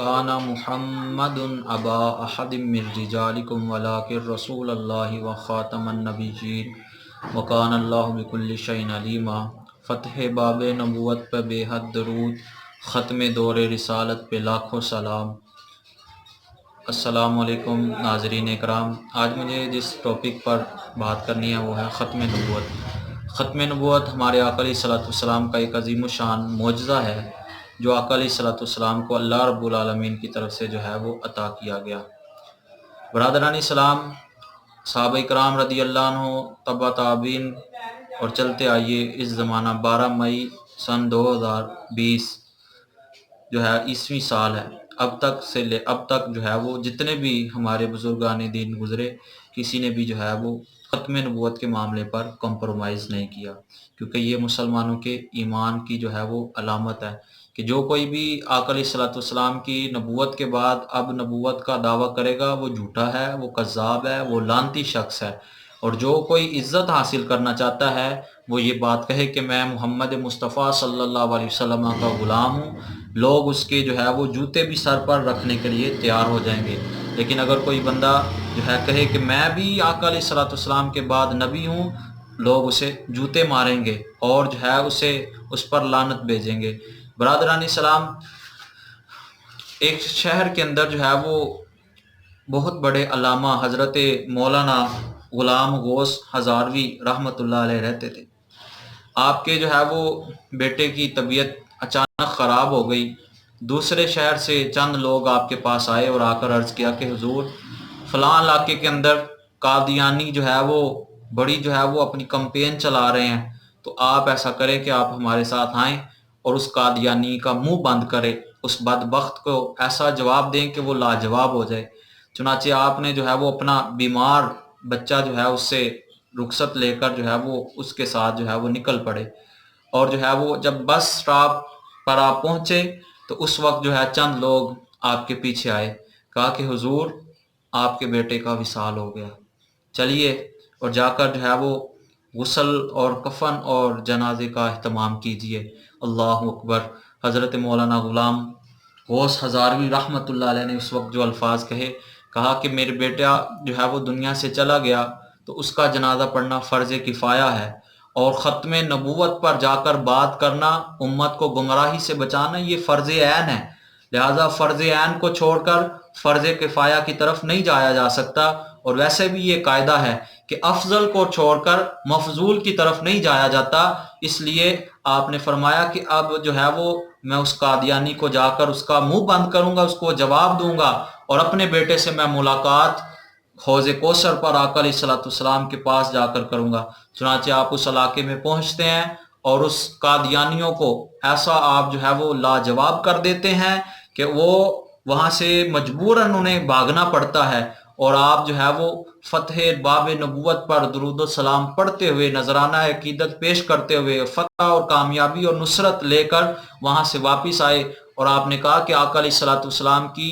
काना मुहम्मदुन अबा अहदिम मिन रिजालिकुम वलाकिन रसूल अल्लाहि व खातमन नबिय्यीन व काना अल्लाहु बिकुल्लि शैइन अलीमा। फ़तह बाब नबूवत पे बेहद दरूद, ख़त्म दौर रिसालत पे लाखों सलाम। अस्सलामु अलैकुम नाज़रीन इकराम, आज मुझे जिस टॉपिक पर बात करनी है वो है ख़त्म नबूवत। ख़त्म नबूवत हमारे आका अलैहिस्सलातु वस्सलाम का एक अजीम शान मोजज़ा है जो आका अलैहिस्सलातु वस्सलाम को अल्लाह रब्बुल आलमीन की तरफ से जो है वो अता किया गया। बरादरान इस्लाम, सहाबा इकराम रदी अल्लाह अन्हु, तबा ताबीन और चलते आइए इस ज़माना 12 मई सन 2020 जो है ईस्वी साल है, अब तक जो है वो जितने भी हमारे बुजुर्गान दीन गुज़रे, किसी ने भी जो है वो ख़त्म नबूवत के मामले पर कॉम्प्रोमाइज़ नहीं किया, क्योंकि ये मुसलमानों के ईमान की जो है वो अलामत है कि जो कोई भी आका अलैहिस्सलातु वस्सलाम की नबूवत के बाद अब नबूवत का दावा करेगा वो झूठा है, वो कज़्ज़ाब है, वो लानती शख्स है। और जो कोई इज़्ज़त हासिल करना चाहता है वो ये बात कहे कि मैं मोहम्मद मुस्तफ़ा सल्लल्लाहु अलैहि वसल्लम का ग़ुलाम हूँ, लोग उसके जो है वो जूते भी सर पर रखने के लिए तैयार हो जाएंगे। लेकिन अगर कोई बंदा जो है कहे कि मैं भी आका अलैहिस्सलातु वस्सलाम के बाद नबी हूँ, लोग उसे जूते मारेंगे और जो है उस पर लानत भेजेंगे। बरादरान इस्लाम, एक शहर के अंदर जो है वो बहुत बड़े अल्लामा हज़रत मौलाना ग़ुलाम गौस हज़ारवी रहमतुल्लाह अलैह रहते थे। आपके जो है वो बेटे की तबीयत अचानक ख़राब हो गई। दूसरे शहर से चंद लोग आपके पास आए और आकर अर्ज़ किया कि हुजूर, फ़लाँ इलाके के अंदर कादियानी जो है वो बड़ी जो है वो अपनी कैंपेन चला रहे हैं, तो आप ऐसा करें कि आप हमारे साथ आएँ और उस कादियानी का मुंह बंद करें, उस बदबख्त को ऐसा जवाब दें कि वो लाजवाब हो जाए। चुनाचे आपने जो है वो अपना बीमार बच्चा जो है उससे रुखसत लेकर जो है वो उसके साथ जो है वो निकल पड़े। और जो है वो जब बस स्टॉप पर आप पहुँचे तो उस वक्त जो है चंद लोग आपके पीछे आए, कहा कि हुजूर, आपके बेटे का विसाल हो गया, चलिए और जाकर जो है वो गुस्ल और कफन और जनाजे का अहतमाम कीजिए। अल्लाहु अकबर। हज़रत मौलाना ग़ुलाम गौस हज़ारवी रहमतुल्लाह अलैह ने उस वक्त जो अल्फाज कहा कि मेरे बेटा जो है वो दुनिया से चला गया तो उसका जनाजा पढ़ना फ़र्ज़ किफ़ाया है, और ख़त्म नबूवत पर जाकर बात करना, उम्मत को गुमराही से बचाना, ये फ़र्ज़ ऐन है। लिहाजा फ़र्ज़ ऐन को छोड़कर फ़र्ज़ किफ़ाया की तरफ नहीं जाया जा सकता। और वैसे भी ये कायदा है कि अफजल को छोड़कर मफजूल की तरफ नहीं जाया जाता। इसलिए आपने फरमाया कि अब जो है वो मैं उस कादियानी को जाकर उसका मुंह बंद करूंगा, उसको जवाब दूंगा और अपने बेटे से मैं मुलाकात हौज़ कौसर पर आका अलैहिस्सलातु वस्सलाम के पास जाकर करूंगा। चुनांचे आप उस इलाके में पहुंचते हैं और उस कादियानियों को ऐसा आप जो है वो लाजवाब कर देते हैं कि वो वहां से मजबूरन उन्हें भागना पड़ता है, और आप जो है वो फ़तह बाब नबूवत पर दुरूद सलाम पढ़ते हुए, नजराना अकीदत पेश करते हुए फ़तह और कामयाबी और नुसरत लेकर वहाँ से वापस आए। और आपने कहा कि आका अलैहिस्सलातु वस्सलाम की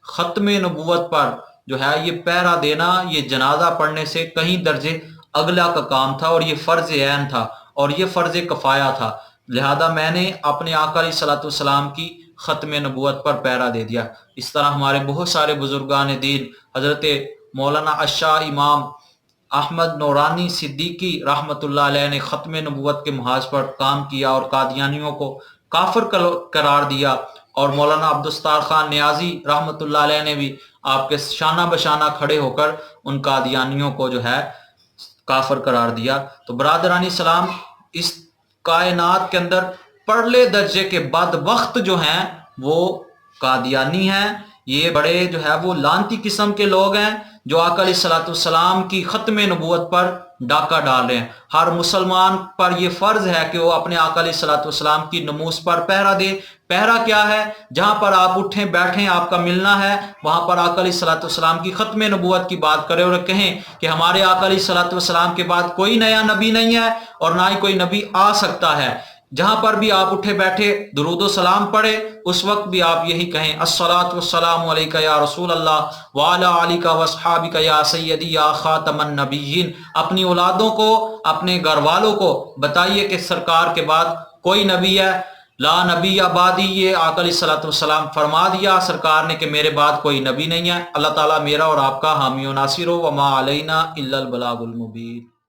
ख़त्म नबूवत पर जो है ये पहरा देना, ये जनाजा पढ़ने से कहीं दर्जे अगला का काम था, और ये फ़र्ज़ ऐन था और ये फ़र्ज़ कफ़ाया था। लिहाजा मैंने अपने आका अलैहिस्सलातु वस्सलाम की ख़त्म नबूवत पर पहरा दे दिया। इस तरह हमारे बहुत सारे बुजुर्गान दीन, हज़रत मौलाना अशाह इमाम अहमद नूरानी सिद्दीकी रहमतुल्लाह अलैह ने ख़त्म नबूवत के महाज पर काम किया और कादियानियों को काफिर करार दिया, और मौलाना अब्दुस्तार खान नियाजी रहमतुल्लाह अलैह ने भी आपके शाना बशाना खड़े होकर उन कादियानियों को जो है काफिर करार दिया। तो बरादरानी सलाम, इस कायनात के अंदर परले दर्जे के बदबख्त जो हैं वो कादियानी हैं। ये बड़े जो है वो लानती किस्म के लोग हैं जो आका अलैहिस्सलातु वस्सलाम की ख़त्म नबूवत पर डाका डाल रहे हैं। हर मुसलमान पर यह फ़र्ज़ है कि वो अपने आका अलैहिस्सलातु वस्सलाम की नमूस पर पहरा दे। पहरा क्या है? जहाँ पर आप उठें बैठें, आपका मिलना है, वहाँ पर आका अलैहिस्सलातु वस्सलाम की ख़त्म नबूवत की बात करें और कहें कि हमारे आका अलैहिस्सलातु वस्सलाम के बाद कोई नया नबी नहीं है और ना ही कोई नबी आ सकता है। जहां पर भी आप उठे बैठे दुरूद सलाम पढ़े, उस वक्त भी आप यही कहें, अस्सलातु वस्सलामु अलैका या रसूल अल्लाह व अला आलिका व अस्हाबिका या सय्यदी या खातमन नबिय्यीन। अपनी औलादों को, अपने घर वालों को बताइए कि सरकार के बाद कोई नबी है لا نبی آبادی، یہ آقا علیہ الصلوۃ والسلام فرما دیا سرکار نے کہ میرے بعد کوئی نبی نہیں ہے۔ اللہ تعالیٰ میرا اور آپ کا حامی و ناصر ہو۔ وما علینا الا البلاغ المبین۔